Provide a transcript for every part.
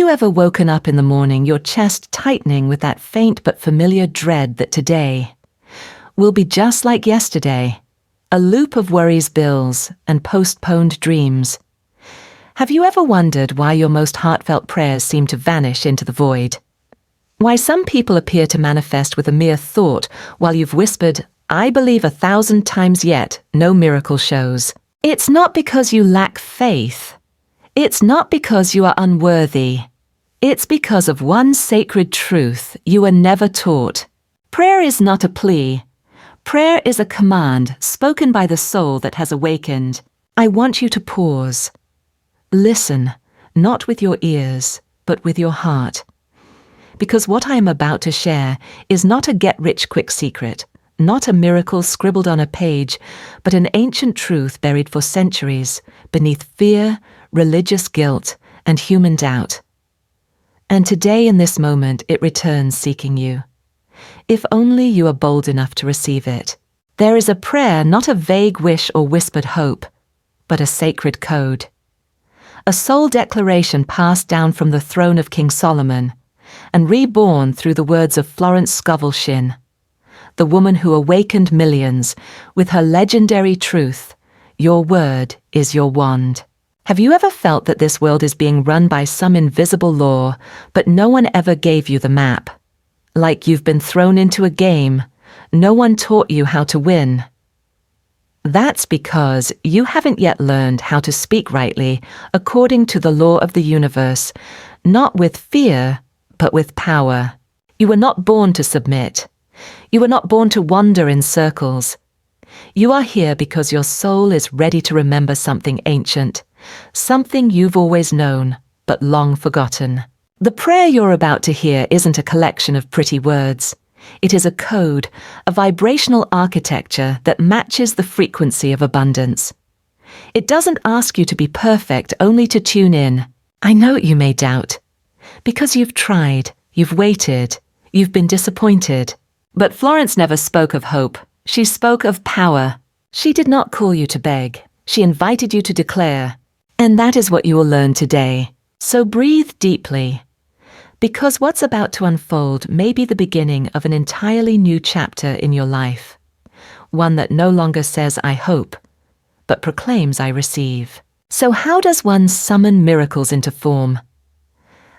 you ever woken up in the morning, your chest tightening with that faint but familiar dread that today will be just like yesterday, a loop of worries, bills, and postponed dreams? Have you ever wondered why your most heartfelt prayers seem to vanish into the void? Why some people appear to manifest with a mere thought, while you've whispered, "I believe 1,000 times yet, no miracle shows"? It's not because you lack faith. It's not because you are unworthy. It's because of one sacred truth you were never taught. Prayer is not a plea. Prayer is a command spoken by the soul that has awakened. I want you to pause. Listen, not with your ears, but with your heart. Because what I am about to share is not a get-rich-quick secret, not a miracle scribbled on a page, but an ancient truth buried for centuries beneath fear, religious guilt, and human doubt. And today in this moment it returns seeking you. If only you are bold enough to receive it. There is a prayer, not a vague wish or whispered hope, but a sacred code. A soul declaration passed down from the throne of King Solomon and reborn through the words of Florence Scovel Shinn, the woman who awakened millions with her legendary truth, "Your word is your wand." Have you ever felt that this world is being run by some invisible law, but no one ever gave you the map? Like you've been thrown into a game, no one taught you how to win. That's because you haven't yet learned how to speak rightly according to the law of the universe, not with fear, but with power. You were not born to submit. You were not born to wander in circles. You are here because your soul is ready to remember something ancient, something you've always known, but long forgotten. The prayer you're about to hear isn't a collection of pretty words. It is a code, a vibrational architecture that matches the frequency of abundance. It doesn't ask you to be perfect, only to tune in. I know you may doubt, because you've tried, you've waited, you've been disappointed. But Florence never spoke of hope. She spoke of power. She did not call you to beg. She invited you to declare. And that is what you will learn today. So breathe deeply, because what's about to unfold may be the beginning of an entirely new chapter in your life. One that no longer says, "I hope," but proclaims, "I receive." So how does one summon miracles into form?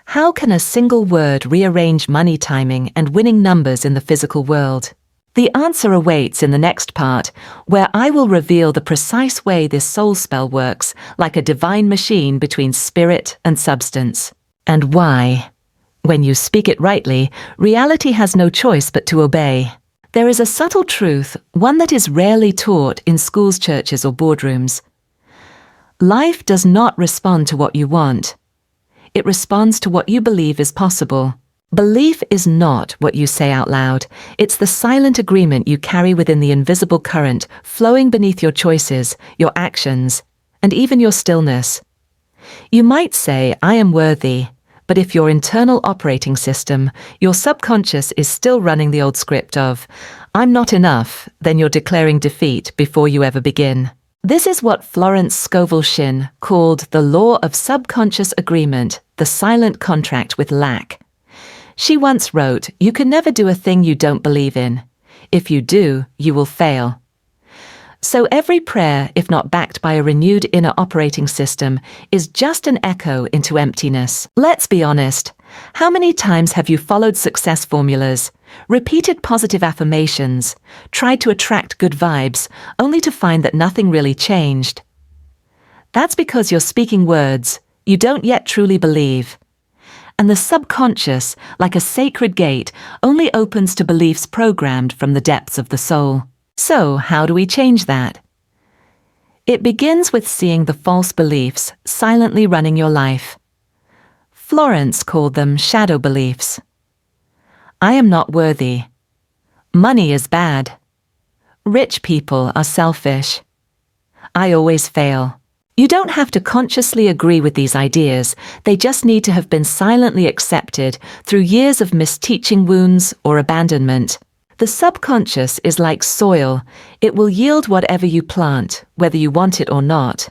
How can a single word rearrange money timing and winning numbers in the physical world? The answer awaits in the next part, where I will reveal the precise way this soul spell works like a divine machine between spirit and substance. And why, when you speak it rightly, reality has no choice but to obey. There is a subtle truth, one that is rarely taught in schools, churches, or boardrooms. Life does not respond to what you want. It responds to what you believe is possible. Belief is not what you say out loud. It's the silent agreement you carry within the invisible current flowing beneath your choices, your actions, and even your stillness. You might say, "I am worthy," but if your internal operating system, your subconscious, is still running the old script of, "I'm not enough," then you're declaring defeat before you ever begin. This is what Florence Scovel Shinn called the law of subconscious agreement, the silent contract with lack. She once wrote, "You can never do a thing you don't believe in. If you do, you will fail." So every prayer, if not backed by a renewed inner operating system, is just an echo into emptiness. Let's be honest. How many times have you followed success formulas, repeated positive affirmations, tried to attract good vibes, only to find that nothing really changed? That's because you're speaking words you don't yet truly believe. And the subconscious, like a sacred gate, only opens to beliefs programmed from the depths of the soul. So, how do we change that? It begins with seeing the false beliefs silently running your life. Florence called them shadow beliefs. I am not worthy. Money is bad. Rich people are selfish. I always fail. You don't have to consciously agree with these ideas. They just need to have been silently accepted through years of misteaching wounds or abandonment. The subconscious is like soil. It will yield whatever you plant, whether you want it or not.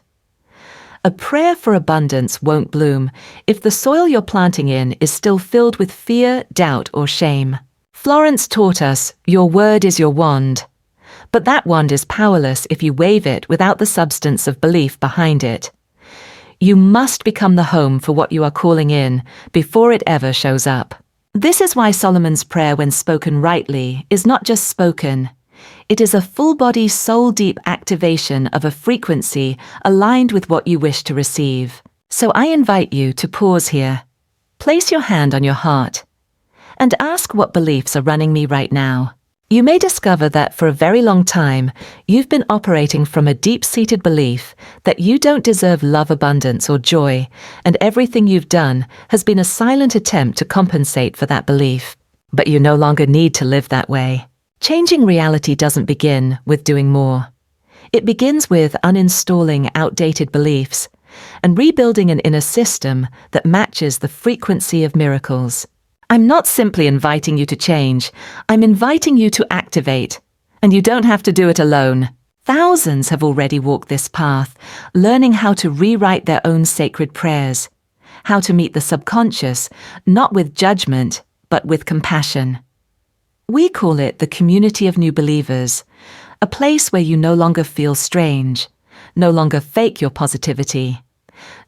A prayer for abundance won't bloom if the soil you're planting in is still filled with fear, doubt, or shame. Florence taught us, your word is your wand. But that wand is powerless if you wave it without the substance of belief behind it. You must become the home for what you are calling in before it ever shows up. This is why Solomon's prayer, when spoken rightly, is not just spoken. It is a full-body, soul-deep activation of a frequency aligned with what you wish to receive. So I invite you to pause here. Place your hand on your heart and ask what beliefs are running me right now. You may discover that for a very long time, you've been operating from a deep-seated belief that you don't deserve love, abundance, or joy, and everything you've done has been a silent attempt to compensate for that belief. But you no longer need to live that way. Changing reality doesn't begin with doing more. It begins with uninstalling outdated beliefs and rebuilding an inner system that matches the frequency of miracles. I'm not simply inviting you to change, I'm inviting you to activate. And you don't have to do it alone. Thousands have already walked this path, learning how to rewrite their own sacred prayers, how to meet the subconscious, not with judgment, but with compassion. We call it the community of new believers, a place where you no longer feel strange, no longer fake your positivity,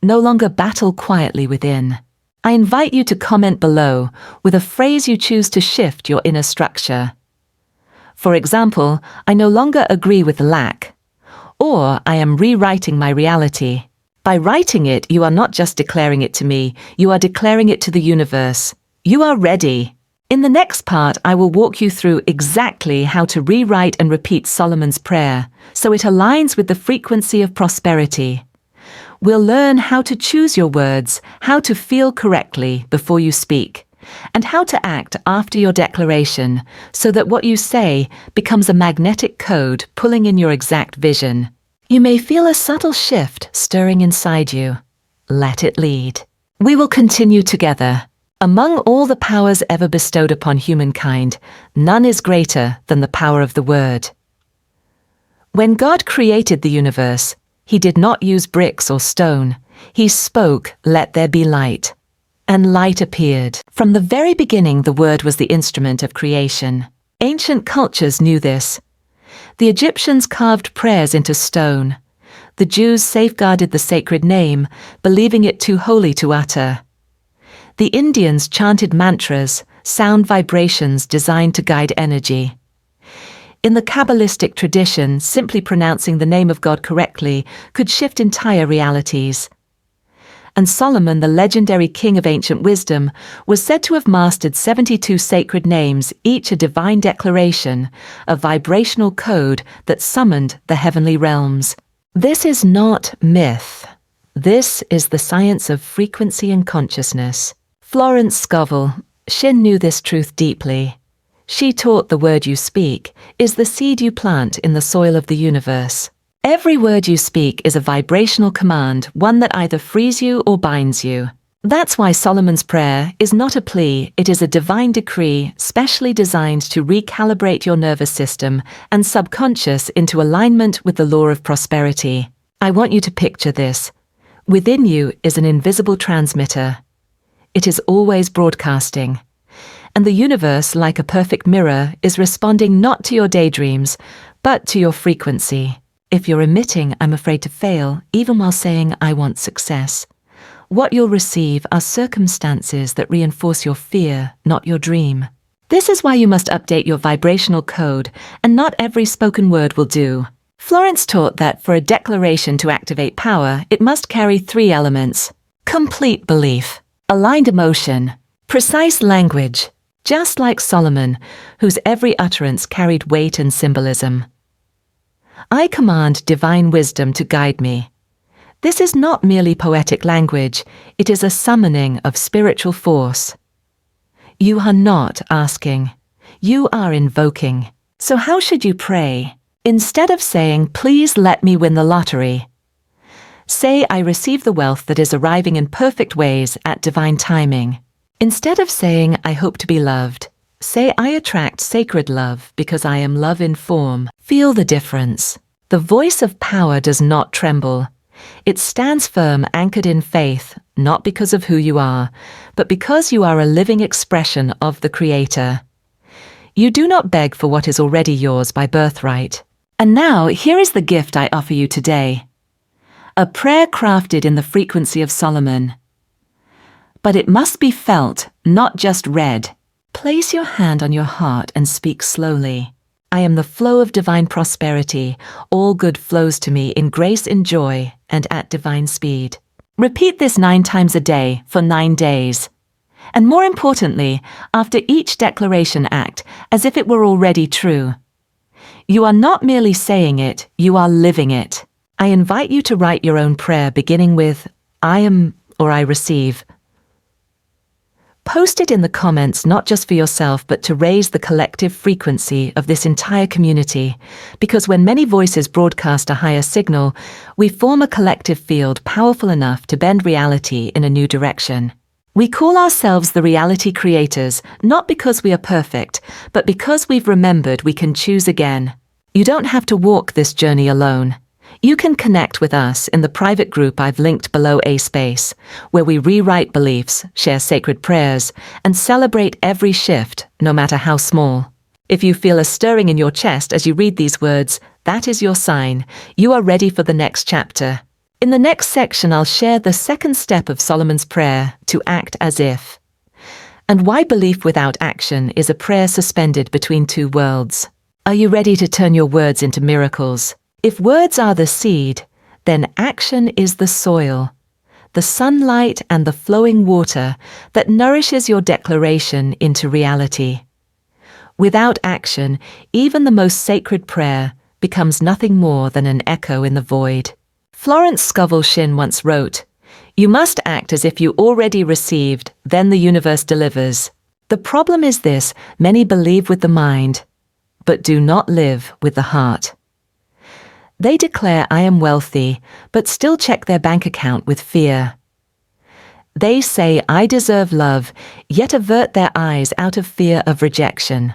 no longer battle quietly within. I invite you to comment below with a phrase you choose to shift your inner structure. For example, I no longer agree with lack, or I am rewriting my reality. By writing it, you are not just declaring it to me, you are declaring it to the universe. You are ready. In the next part, I will walk you through exactly how to rewrite and repeat Solomon's prayer so it aligns with the frequency of prosperity. We'll learn how to choose your words, how to feel correctly before you speak, and how to act after your declaration so that what you say becomes a magnetic code pulling in your exact vision. You may feel a subtle shift stirring inside you. Let it lead. We will continue together. Among all the powers ever bestowed upon humankind, none is greater than the power of the word. When God created the universe, He did not use bricks or stone. He spoke, "Let there be light." And light appeared. From the very beginning, the word was the instrument of creation. Ancient cultures knew this. The Egyptians carved prayers into stone. The Jews safeguarded the sacred name, believing it too holy to utter. The Indians chanted mantras, sound vibrations designed to guide energy. In the Kabbalistic tradition, simply pronouncing the name of God correctly could shift entire realities. And Solomon, the legendary king of ancient wisdom, was said to have mastered 72 sacred names, each a divine declaration, a vibrational code that summoned the heavenly realms. This is not myth. This is the science of frequency and consciousness. Florence Scovel Shinn knew this truth deeply. She taught the word you speak is the seed you plant in the soil of the universe. Every word you speak is a vibrational command, one that either frees you or binds you. That's why Solomon's prayer is not a plea, it is a divine decree specially designed to recalibrate your nervous system and subconscious into alignment with the law of prosperity. I want you to picture this. Within you is an invisible transmitter. It is always broadcasting. And the universe, like a perfect mirror, is responding not to your daydreams, but to your frequency. If you're emitting, "I'm afraid to fail," even while saying, "I want success," what you'll receive are circumstances that reinforce your fear, not your dream. This is why you must update your vibrational code, and not every spoken word will do. Florence taught that for a declaration to activate power, it must carry 3 elements: complete belief, aligned emotion, precise language, just like Solomon, whose every utterance carried weight and symbolism. I command divine wisdom to guide me. This is not merely poetic language, it is a summoning of spiritual force. You are not asking, you are invoking. So how should you pray? Instead of saying, "Please let me win the lottery," say, "I receive the wealth that is arriving in perfect ways at divine timing." Instead of saying, "I hope to be loved," say, "I attract sacred love because I am love in form." Feel the difference. The voice of power does not tremble. It stands firm, anchored in faith, not because of who you are, but because you are a living expression of the Creator. You do not beg for what is already yours by birthright. And now, here is the gift I offer you today. A prayer crafted in the frequency of Solomon. But it must be felt, not just read. Place your hand on your heart and speak slowly. I am the flow of divine prosperity. All good flows to me in grace and joy and at divine speed. Repeat this 9 times a day for 9 days. And more importantly, after each declaration act as if it were already true. You are not merely saying it, you are living it. I invite you to write your own prayer beginning with, I am or I receive. Post it in the comments not just for yourself but to raise the collective frequency of this entire community, because when many voices broadcast a higher signal, we form a collective field powerful enough to bend reality in a new direction. We call ourselves the reality creators, not because we are perfect, but because we've remembered we can choose again. You don't have to walk this journey alone. You can connect with us in the private group I've linked below a space, where we rewrite beliefs, share sacred prayers, and celebrate every shift, no matter how small. If you feel a stirring in your chest as you read these words, that is your sign. You are ready for the next chapter. In the next section, I'll share the second step of Solomon's prayer, to act as if. And why belief without action is a prayer suspended between two worlds. Are you ready to turn your words into miracles? If words are the seed, then action is the soil, the sunlight and the flowing water that nourishes your declaration into reality. Without action, even the most sacred prayer becomes nothing more than an echo in the void. Florence Scovel Shinn once wrote, "You must act as if you already received, then the universe delivers." The problem is this: many believe with the mind, but do not live with the heart. They declare I am wealthy, but still check their bank account with fear. They say I deserve love, yet avert their eyes out of fear of rejection.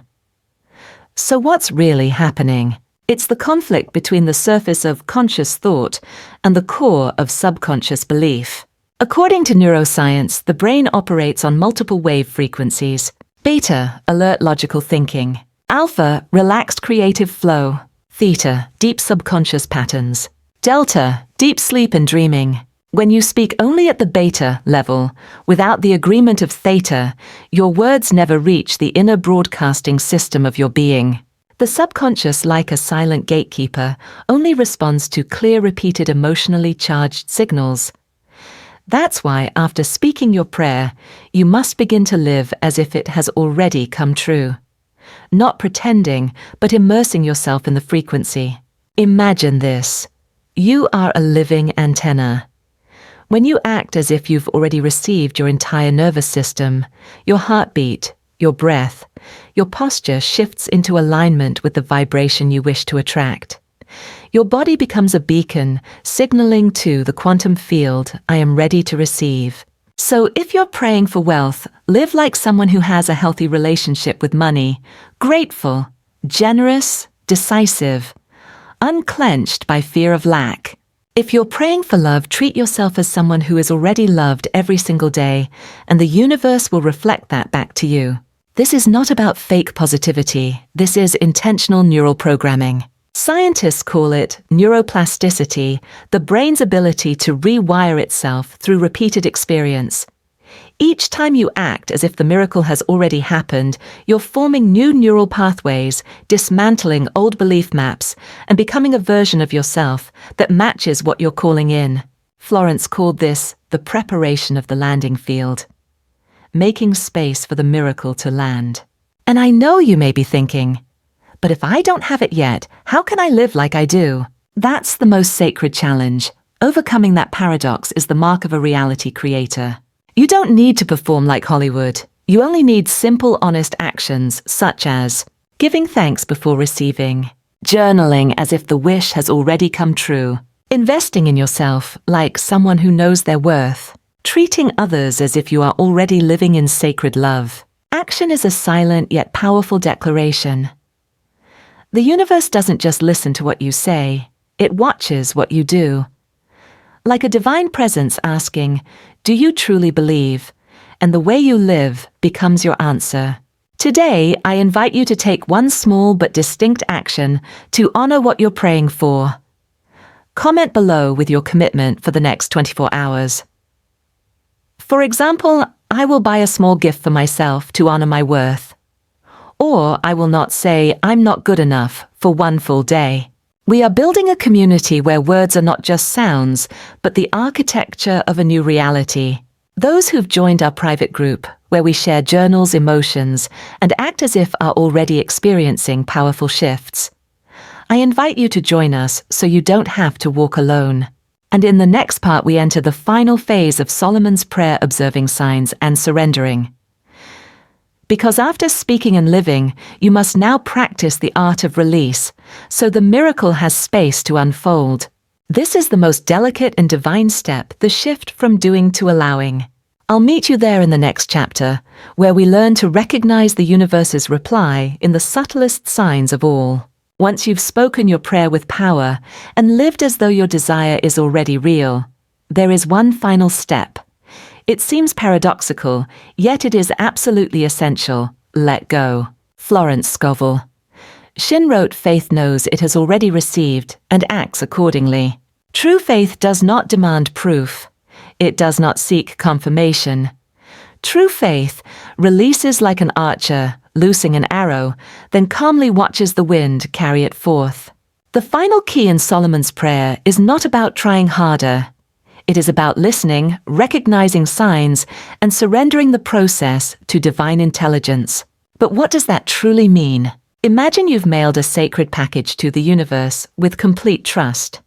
So what's really happening? It's the conflict between the surface of conscious thought and the core of subconscious belief. According to neuroscience, the brain operates on multiple wave frequencies. Beta, alert logical thinking. Alpha, relaxed creative flow. Theta, deep subconscious patterns. Delta, deep sleep and dreaming. When you speak only at the beta level, without the agreement of theta, your words never reach the inner broadcasting system of your being. The subconscious, like a silent gatekeeper, only responds to clear, repeated, emotionally charged signals. That's why, after speaking your prayer, you must begin to live as if it has already come true. Not pretending, but immersing yourself in the frequency. Imagine this. You are a living antenna. When you act as if you've already received your entire nervous system, your heartbeat, your breath, your posture shifts into alignment with the vibration you wish to attract. Your body becomes a beacon, signaling to the quantum field, I am ready to receive. So if you're praying for wealth, live like someone who has a healthy relationship with money, grateful, generous, decisive, unclenched by fear of lack. If you're praying for love, treat yourself as someone who is already loved every single day, and the universe will reflect that back to you. This is not about fake positivity. This is intentional neural programming. Scientists call it neuroplasticity, the brain's ability to rewire itself through repeated experience. Each time you act as if the miracle has already happened, you're forming new neural pathways, dismantling old belief maps, and becoming a version of yourself that matches what you're calling in. Florence called this the preparation of the landing field, making space for the miracle to land. And I know you may be thinking, but if I don't have it yet, how can I live like I do? That's the most sacred challenge. Overcoming that paradox is the mark of a reality creator. You don't need to perform like Hollywood. You only need simple, honest actions, such as giving thanks before receiving, journaling as if the wish has already come true, investing in yourself like someone who knows their worth, treating others as if you are already living in sacred love. Action is a silent yet powerful declaration. The universe doesn't just listen to what you say, it watches what you do. like a divine presence asking, "Do you truly believe?" And the way you live becomes your answer. Today, I invite you to take one small but distinct action to honor what you're praying for. Comment below with your commitment for the next 24 hours. For example, I will buy a small gift for myself to honor my worth. Or I will not say I'm not good enough for one full day. We are building a community where words are not just sounds, but the architecture of a new reality. Those who've joined our private group, where we share journals, emotions, and act as if are already experiencing powerful shifts. I invite you to join us so you don't have to walk alone. And in the next part, we enter the final phase of Solomon's prayer, observing signs and surrendering. Because after speaking and living, you must now practice the art of release, so the miracle has space to unfold. This is the most delicate and divine step, the shift from doing to allowing. I'll meet you there in the next chapter, where we learn to recognize the universe's reply in the subtlest signs of all. Once you've spoken your prayer with power and lived as though your desire is already real, there is one final step. It seems paradoxical, yet it is absolutely essential. Let go. Florence Scovel Shinn wrote, "Faith knows it has already received and acts accordingly." True faith does not demand proof. It does not seek confirmation. True faith releases like an archer, loosing an arrow, then calmly watches the wind carry it forth. The final key in Solomon's prayer is not about trying harder. It is about listening, recognizing signs, and surrendering the process to divine intelligence. But what does that truly mean? Imagine you've mailed a sacred package to the universe with complete trust.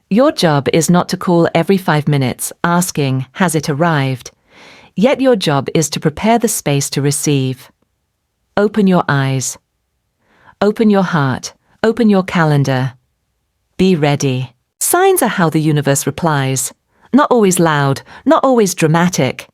Your job is not to call every 5 minutes asking, "Has it arrived?" Yet your job is to prepare the space to receive. Open your eyes. Open your heart. Open your calendar. Be ready. Signs are how the universe replies. Not always loud, not always dramatic.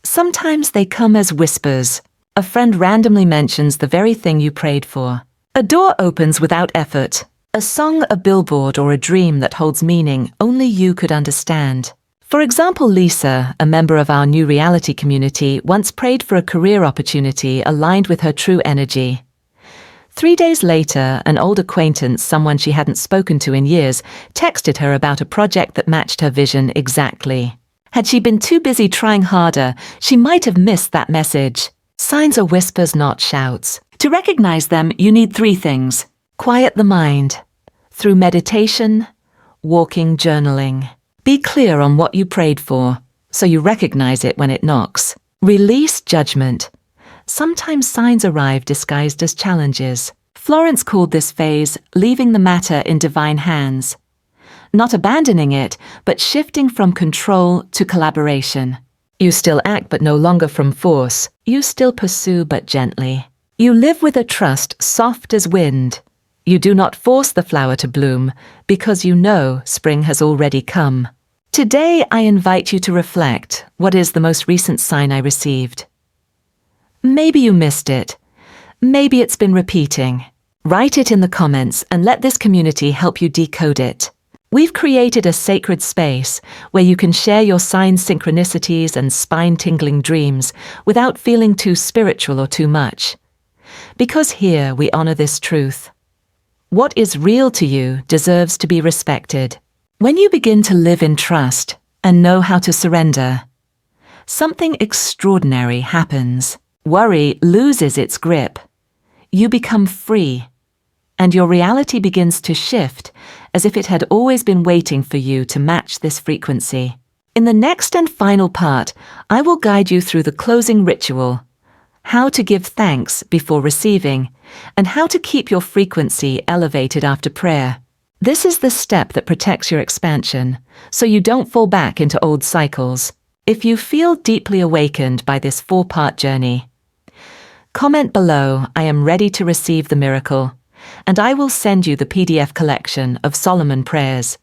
Sometimes they come as whispers. A friend randomly mentions the very thing you prayed for. A door opens without effort. A song, a billboard, or a dream that holds meaning only you could understand. For example, Lisa, a member of our new reality community, once prayed for a career opportunity aligned with her true energy. 3 days later, an old acquaintance, someone she hadn't spoken to in years, texted her about a project that matched her vision exactly. Had she been too busy trying harder, she might have missed that message. Signs are whispers, not shouts. To recognize them, you need 3 things. Quiet the mind. Through meditation, walking, journaling. Be clear on what you prayed for, so you recognize it when it knocks. Release judgment. Sometimes signs arrive disguised as challenges. Florence called this phase leaving the matter in divine hands. Not abandoning it, but shifting from control to collaboration. You still act, but no longer from force. You still pursue, but gently. You live with a trust soft as wind. You do not force the flower to bloom, because you know spring has already come. Today, I invite you to reflect. What is the most recent sign I received? Maybe you missed it. Maybe it's been repeating. Write it in the comments and let this community help you decode it. We've created a sacred space where you can share your sign synchronicities and spine-tingling dreams without feeling too spiritual or too much. Because here we honor this truth. What is real to you deserves to be respected. When you begin to live in trust and know how to surrender, something extraordinary happens. Worry loses its grip. You become free, and your reality begins to shift as if it had always been waiting for you to match this frequency. In the next and final part, I will guide you through the closing ritual, how to give thanks before receiving, and how to keep your frequency elevated after prayer. This is the step that protects your expansion, so you don't fall back into old cycles. If you feel deeply awakened by this 4-part journey, comment below, "I am ready to receive the miracle," and I will send you the PDF collection of Solomon prayers,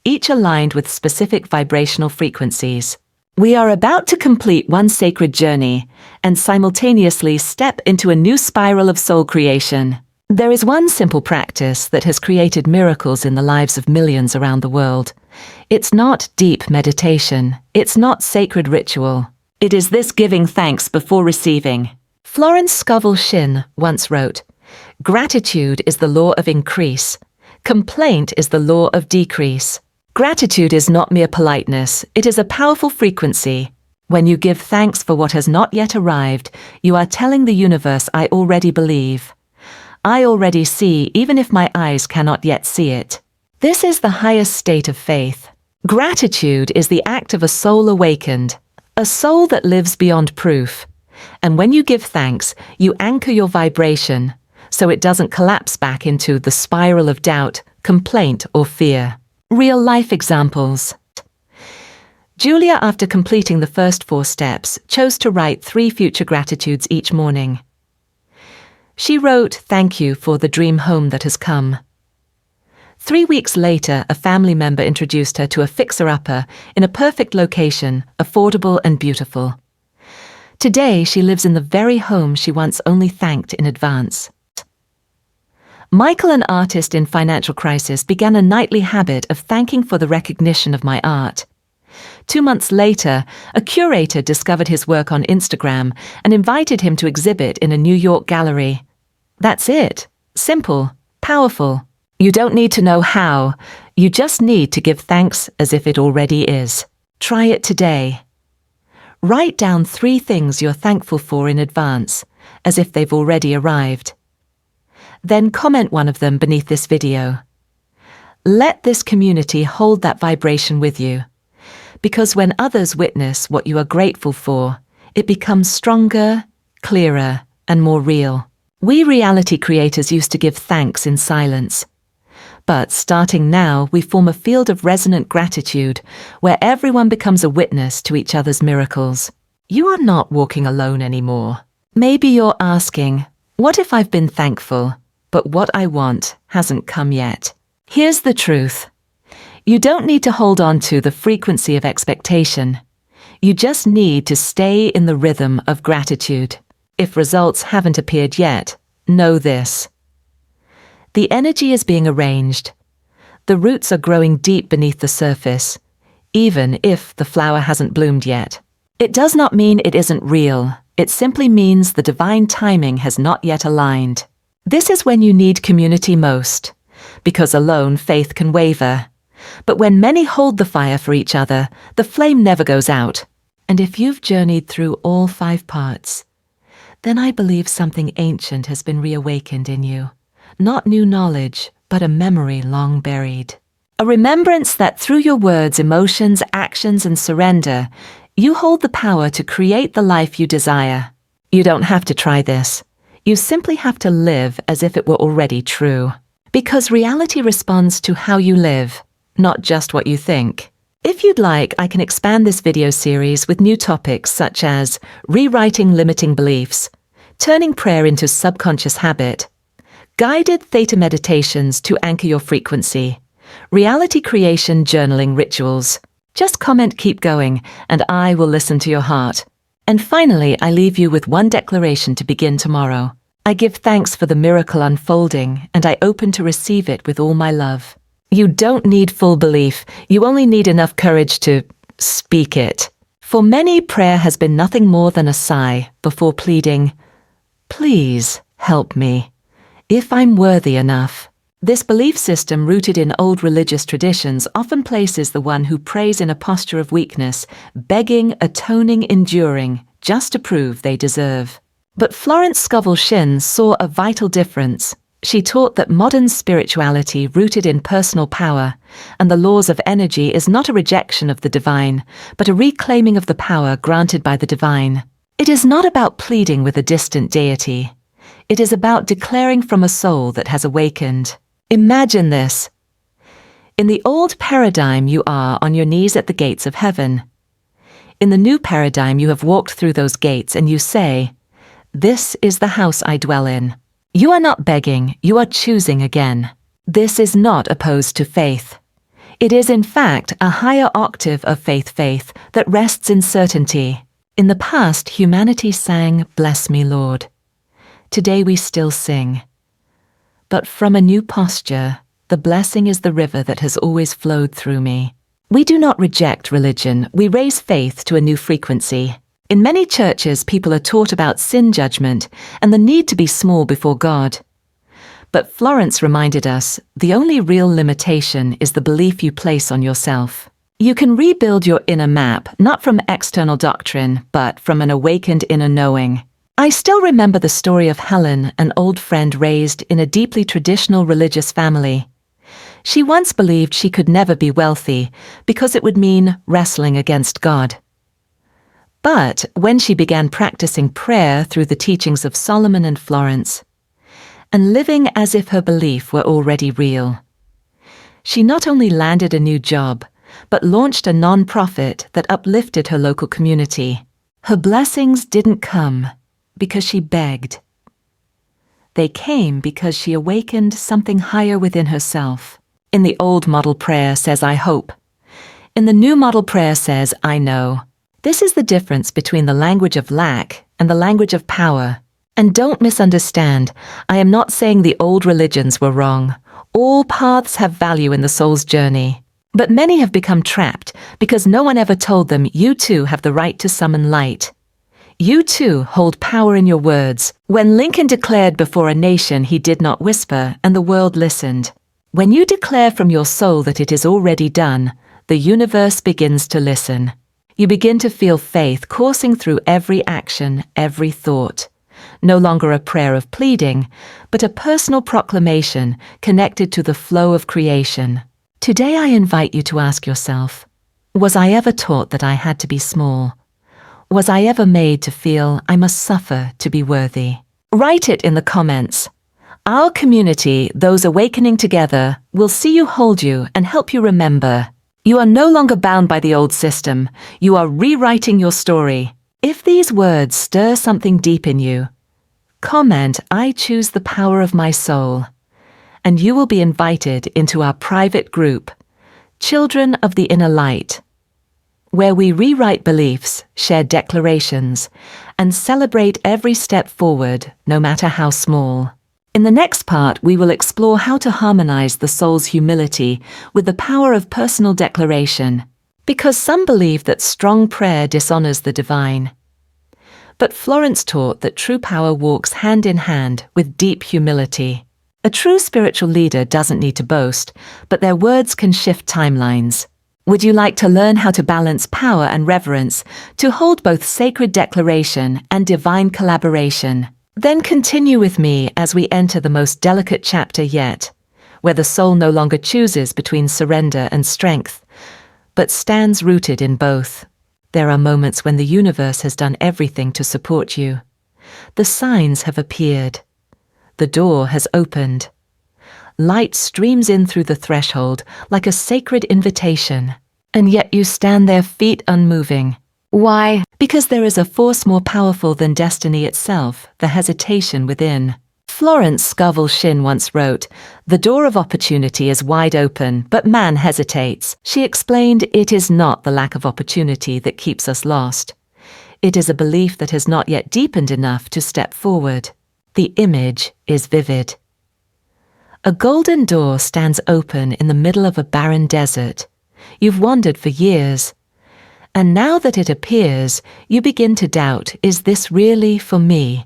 each aligned with specific vibrational frequencies. We are about to complete one sacred journey and simultaneously step into a new spiral of soul creation. There is one simple practice that has created miracles in the lives of millions around the world, It's not deep meditation. It's not sacred ritual. It is this giving thanks before receiving. Florence Scovel Shinn once wrote, "Gratitude is the law of increase. Complaint is the law of decrease." Gratitude is not mere politeness. It is a powerful frequency. When you give thanks for what has not yet arrived, you are telling the universe, I already believe. I already see, even if my eyes cannot yet see it. This is the highest state of faith. Gratitude is the act of a soul awakened, a soul that lives beyond proof. And when you give thanks, you anchor your vibration, so it doesn't collapse back into the spiral of doubt, complaint, or fear. Real life examples. Julia, after completing the first 4 steps, chose to write 3 future gratitudes each morning. She wrote, "Thank you for the dream home that has come." 3 weeks later, a family member introduced her to a fixer-upper in a perfect location, affordable and beautiful. Today, she lives in the very home she once only thanked in advance. Michael, an artist in financial crisis, began a nightly habit of thanking for the recognition of my art. 2 months later, a curator discovered his work on Instagram and invited him to exhibit in a New York gallery. That's it. Simple, powerful. You don't need to know how. You just need to give thanks as if it already is. Try it today. Write down 3 things you're thankful for in advance, as if they've already arrived. Then comment one of them beneath this video. Let this community hold that vibration with you. Because when others witness what you are grateful for, it becomes stronger, clearer, and more real. We reality creators used to give thanks in silence. But starting now, we form a field of resonant gratitude where everyone becomes a witness to each other's miracles. You are not walking alone anymore. Maybe you're asking, what if I've been thankful, but what I want hasn't come yet? Here's the truth. You don't need to hold on to the frequency of expectation. You just need to stay in the rhythm of gratitude. If results haven't appeared yet, know this. The energy is being arranged. The roots are growing deep beneath the surface, even if the flower hasn't bloomed yet. It does not mean it isn't real. It simply means the divine timing has not yet aligned. This is when you need community most, because alone faith can waver. But when many hold the fire for each other, the flame never goes out. And if you've journeyed through all 5 parts, then I believe something ancient has been reawakened in you. Not new knowledge, but a memory long buried. A remembrance that through your words, emotions, actions, and surrender, you hold the power to create the life you desire. You don't have to try this. You simply have to live as if it were already true. Because reality responds to how you live, not just what you think. If you'd like, I can expand this video series with new topics such as rewriting limiting beliefs, turning prayer into subconscious habit, guided theta meditations to anchor your frequency, reality creation journaling rituals. Just comment "keep going" and I will listen to your heart. And finally, I leave you with one declaration to begin tomorrow. I give thanks for the miracle unfolding and I open to receive it with all my love. You don't need full belief. You only need enough courage to speak it. For many, prayer has been nothing more than a sigh before pleading, "Please help me, if I'm worthy enough." This belief system, rooted in old religious traditions, often places the one who prays in a posture of weakness, begging, atoning, enduring, just to prove they deserve. But Florence Scovel Shinn saw a vital difference. She taught that modern spirituality, rooted in personal power and the laws of energy, is not a rejection of the divine, but a reclaiming of the power granted by the divine. It is not about pleading with a distant deity. It is about declaring from a soul that has awakened. Imagine this. In the old paradigm, you are on your knees at the gates of heaven. In the new paradigm, you have walked through those gates and you say, "This is the house I dwell in." You are not begging, you are choosing again. This is not opposed to faith. It is in fact a higher octave of faith that rests in certainty. In the past, humanity sang, "Bless me, Lord." Today we still sing. But from a new posture, the blessing is the river that has always flowed through me. We do not reject religion, we raise faith to a new frequency. In many churches, people are taught about sin judgment and the need to be small before God. But Florence reminded us, the only real limitation is the belief you place on yourself. You can rebuild your inner map, not from external doctrine, but from an awakened inner knowing. I still remember the story of Helen, an old friend raised in a deeply traditional religious family. She once believed she could never be wealthy because it would mean wrestling against God. But when she began practicing prayer through the teachings of Solomon and Florence, and living as if her belief were already real, she not only landed a new job, but launched a non-profit that uplifted her local community. Her blessings didn't come because she begged. They came because she awakened something higher within herself. In the old model prayer says, I hope. In the new model prayer says, I know. This is the difference between the language of lack and the language of power. And don't misunderstand, I am not saying the old religions were wrong. All paths have value in the soul's journey. But many have become trapped because no one ever told them you too have the right to summon light. You too hold power in your words. When Lincoln declared before a nation he did not whisper and the world listened. When you declare from your soul that it is already done, the universe begins to listen. You begin to feel faith coursing through every action, every thought. No longer a prayer of pleading, but a personal proclamation connected to the flow of creation. Today I invite you to ask yourself, was I ever taught that I had to be small? Was I ever made to feel I must suffer to be worthy? Write it in the comments. Our community, those awakening together, will see you, hold you, and help you remember. You are no longer bound by the old system. You are rewriting your story. If these words stir something deep in you, comment, I choose the power of my soul, and you will be invited into our private group, Children of the Inner Light, where we rewrite beliefs, share declarations, and celebrate every step forward, no matter how small. In the next part, we will explore how to harmonize the soul's humility with the power of personal declaration, because some believe that strong prayer dishonors the divine. But Florence taught that true power walks hand in hand with deep humility. A true spiritual leader doesn't need to boast, but their words can shift timelines. Would you like to learn how to balance power and reverence, to hold both sacred declaration and divine collaboration? Then continue with me as we enter the most delicate chapter yet, where the soul no longer chooses between surrender and strength, but stands rooted in both. There are moments when the universe has done everything to support you. The signs have appeared. The door has opened. Light streams in through the threshold like a sacred invitation, and yet you stand there, feet unmoving. Why? Because there is a force more powerful than destiny itself, the hesitation within. Florence Scovel Shinn once wrote, "The door of opportunity is wide open, but man hesitates." She explained, it is not the lack of opportunity that keeps us lost. It is a belief that has not yet deepened enough to step forward. The image is vivid. A golden door stands open in the middle of a barren desert. You've wandered for years. And now that it appears, you begin to doubt, is this really for me?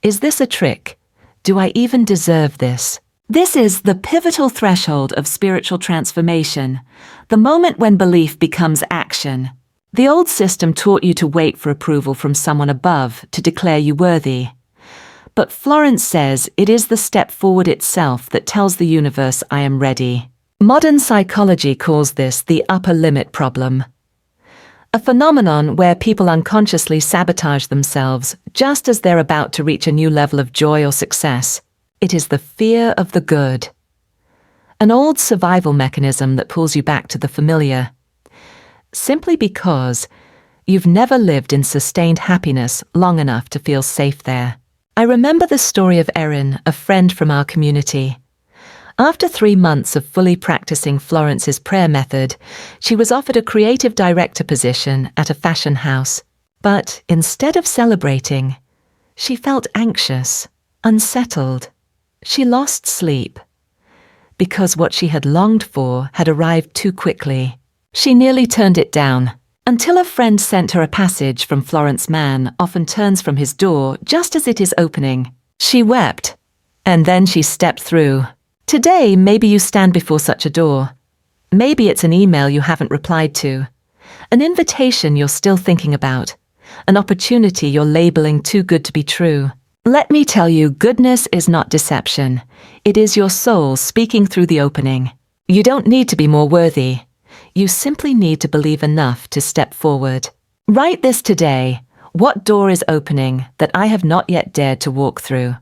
Is this a trick? Do I even deserve this? This is the pivotal threshold of spiritual transformation, the moment when belief becomes action. The old system taught you to wait for approval from someone above to declare you worthy. But Florence says it is the step forward itself that tells the universe, I am ready. Modern psychology calls this the upper limit problem. A phenomenon where people unconsciously sabotage themselves just as they're about to reach a new level of joy or success. It is the fear of the good. An old survival mechanism that pulls you back to the familiar. Simply because you've never lived in sustained happiness long enough to feel safe there. I remember the story of Erin, a friend from our community. After 3 months of fully practicing Florence's prayer method, she was offered a creative director position at a fashion house. But instead of celebrating, she felt anxious, unsettled. She lost sleep, because what she had longed for had arrived too quickly. She nearly turned it down, until a friend sent her a passage from Florence Man often turns from his door just as it is opening. She wept, and then she stepped through. Today, maybe you stand before such a door. Maybe it's an email you haven't replied to, an invitation you're still thinking about, an opportunity you're labeling too good to be true. Let me tell you, goodness is not deception. It is your soul speaking through the opening. You don't need to be more worthy. You simply need to believe enough to step forward. Write this today. What door is opening that I have not yet dared to walk through?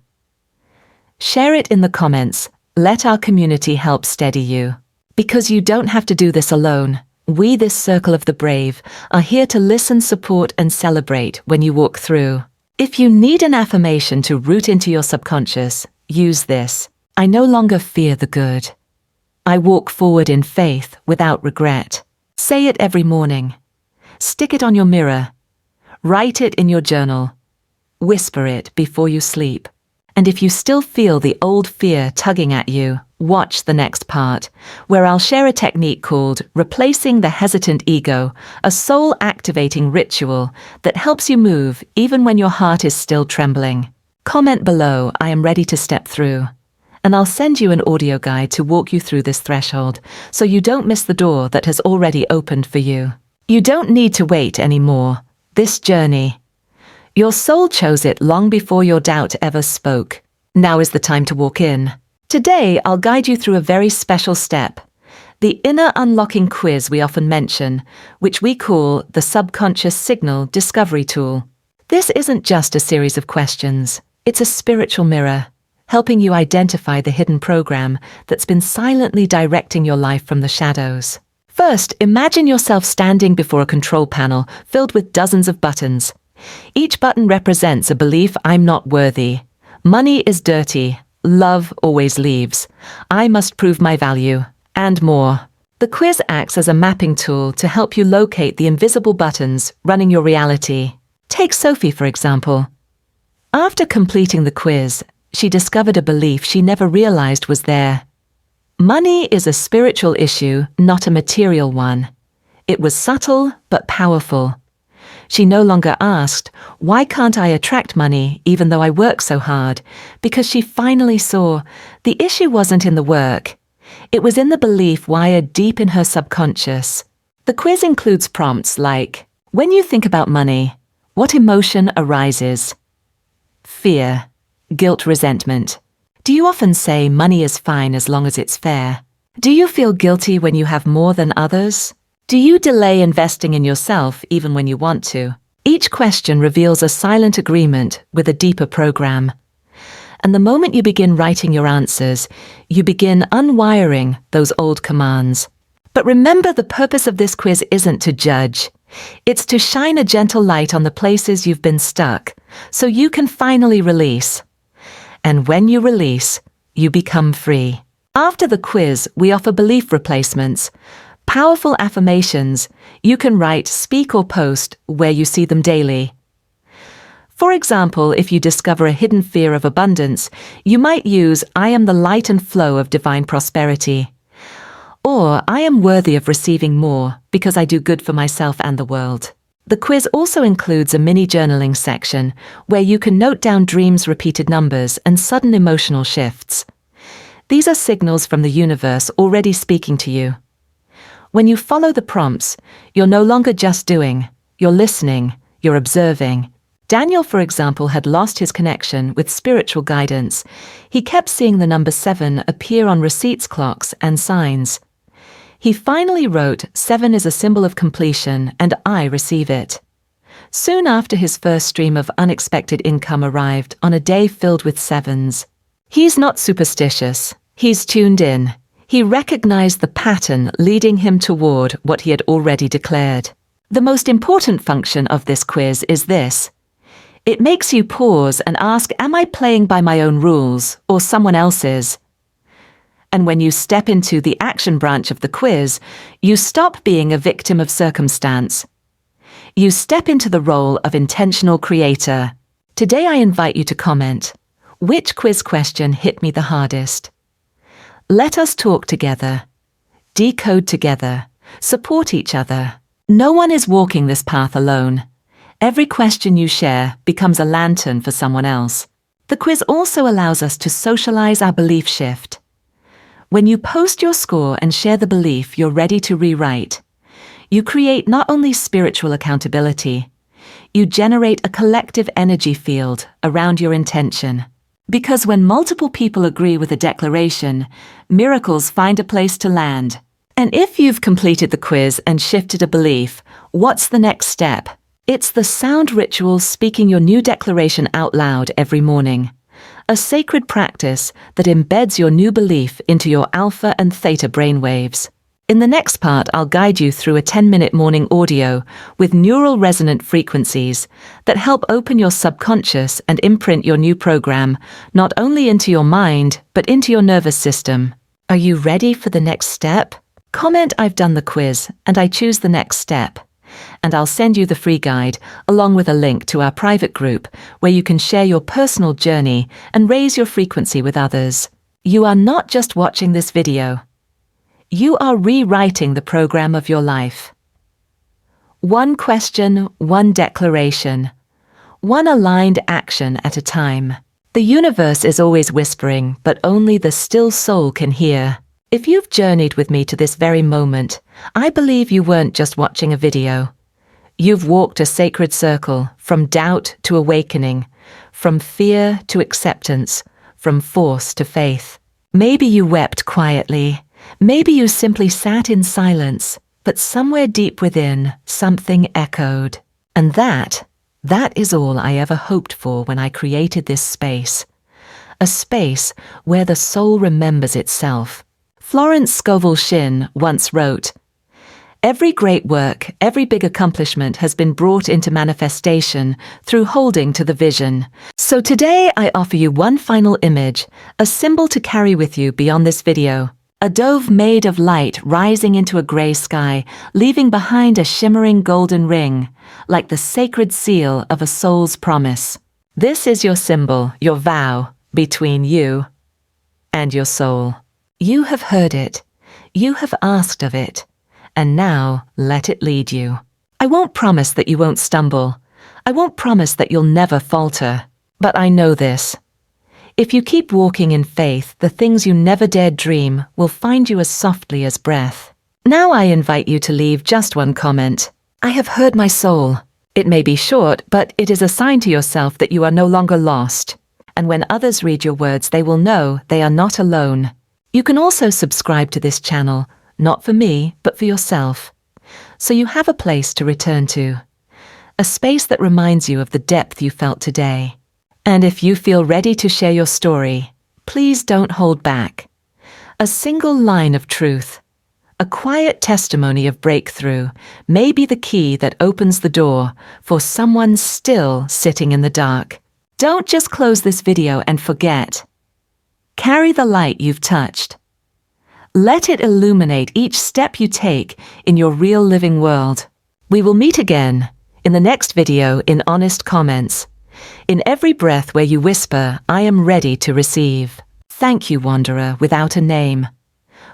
Share it in the comments. Let our community help steady you. Because you don't have to do this alone. We, this circle of the brave, are here to listen, support, and celebrate when you walk through. If you need an affirmation to root into your subconscious, use this. I no longer fear the good. I walk forward in faith without regret. Say it every morning. Stick it on your mirror. Write it in your journal. Whisper it before you sleep. And if you still feel the old fear tugging at you, watch the next part, where I'll share a technique called Replacing the Hesitant Ego, a soul-activating ritual that helps you move even when your heart is still trembling. Comment below, I am ready to step through. And I'll send you an audio guide to walk you through this threshold, so you don't miss the door that has already opened for you. You don't need to wait anymore. This journey, your soul chose it long before your doubt ever spoke. Now is the time to walk in. Today, I'll guide you through a very special step, the inner unlocking quiz we often mention, which we call the Subconscious Signal Discovery Tool. This isn't just a series of questions. It's a spiritual mirror, helping you identify the hidden program that's been silently directing your life from the shadows. First, imagine yourself standing before a control panel filled with dozens of buttons. Each button represents a belief: I'm not worthy. Money is dirty. Love always leaves. I must prove my value. And more. The quiz acts as a mapping tool to help you locate the invisible buttons running your reality. Take Sophie, for example. After completing the quiz, she discovered a belief she never realized was there. Money is a spiritual issue, not a material one. It was subtle but powerful. She no longer asked, why can't I attract money even though I work so hard? Because she finally saw the issue wasn't in the work. It was in the belief wired deep in her subconscious. The quiz includes prompts like, when you think about money, what emotion arises? Fear, guilt, resentment. Do you often say money is fine as long as it's fair? Do you feel guilty when you have more than others? Do you delay investing in yourself even when you want to? Each question reveals a silent agreement with a deeper program. And the moment you begin writing your answers, you begin unwiring those old commands. But remember, the purpose of this quiz isn't to judge. It's to shine a gentle light on the places you've been stuck, so you can finally release. And when you release, you become free. After the quiz, we offer belief replacements. Powerful affirmations you can write, speak, or post where you see them daily. For example, if you discover a hidden fear of abundance, you might use, I am the light and flow of divine prosperity. Or, I am worthy of receiving more because I do good for myself and the world. The quiz also includes a mini journaling section where you can note down dreams, repeated numbers, and sudden emotional shifts. These are signals from the universe already speaking to you. When you follow the prompts, you're no longer just doing, you're listening, you're observing. Daniel, for example, had lost his connection with spiritual guidance. He kept seeing the number 7 appear on receipts, clocks, and signs. He finally wrote, 7 is a symbol of completion, and I receive it. Soon after, his first stream of unexpected income arrived on a day filled with 7s. He's not superstitious. He's tuned in. He recognized the pattern leading him toward what he had already declared. The most important function of this quiz is this. It makes you pause and ask, am I playing by my own rules or someone else's? And when you step into the action branch of the quiz, you stop being a victim of circumstance. You step into the role of intentional creator. Today I invite you to comment, which quiz question hit me the hardest? Let us talk together, decode together, Support each other. No one is walking this path alone. Every question you share becomes a lantern for someone else. The quiz also allows us to socialize our belief shift. When you post your score and share the belief you're ready to rewrite, you create not only spiritual accountability, you generate a collective energy field around your intention. Because when multiple people agree with a declaration, miracles find a place to land. And if you've completed the quiz and shifted a belief, what's the next step? It's the sound ritual speaking your new declaration out loud every morning. A sacred practice that embeds your new belief into your alpha and theta brainwaves. In the next part, I'll guide you through a 10-minute morning audio with neural resonant frequencies that help open your subconscious and imprint your new program, not only into your mind, but into your nervous system. Are you ready for the next step? Comment "I've done the quiz" and I choose the next step. And I'll send you the free guide, along with a link to our private group, where you can share your personal journey and raise your frequency with others. You are not just watching this video. You are rewriting the program of your life. One question, one declaration. One aligned action at a time. The universe is always whispering, but only the still soul can hear. If you've journeyed with me to this very moment, I believe you weren't just watching a video. You've walked a sacred circle, from doubt to awakening, from fear to acceptance, from force to faith. Maybe you wept quietly. Maybe you simply sat in silence, but somewhere deep within, something echoed. And that is all I ever hoped for when I created this space. A space where the soul remembers itself. Florence Scovel Shinn once wrote, "Every great work, every big accomplishment has been brought into manifestation through holding to the vision. So today I offer you one final image, a symbol to carry with you beyond this video. A dove made of light rising into a grey sky, leaving behind a shimmering golden ring, like the sacred seal of a soul's promise. This is your symbol, your vow, between you and your soul. You have heard it. You have asked of it. And now let it lead you. I won't promise that you won't stumble. I won't promise that you'll never falter. But I know this. If you keep walking in faith, the things you never dared dream will find you as softly as breath. Now I invite you to leave just one comment. I have heard my soul. It may be short, but it is a sign to yourself that you are no longer lost. And when others read your words, they will know they are not alone. You can also subscribe to this channel, not for me, but for yourself. So you have a place to return to. A space that reminds you of the depth you felt today. And if you feel ready to share your story, please don't hold back. A single line of truth, a quiet testimony of breakthrough, may be the key that opens the door for someone still sitting in the dark. Don't just close this video and forget. Carry the light you've touched. Let it illuminate each step you take in your real living world. We will meet again in the next video in honest comments. In every breath where you whisper, I am ready to receive. Thank you, wanderer without a name,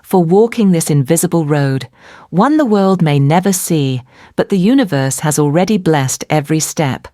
for walking this invisible road, one the world may never see, but the universe has already blessed every step.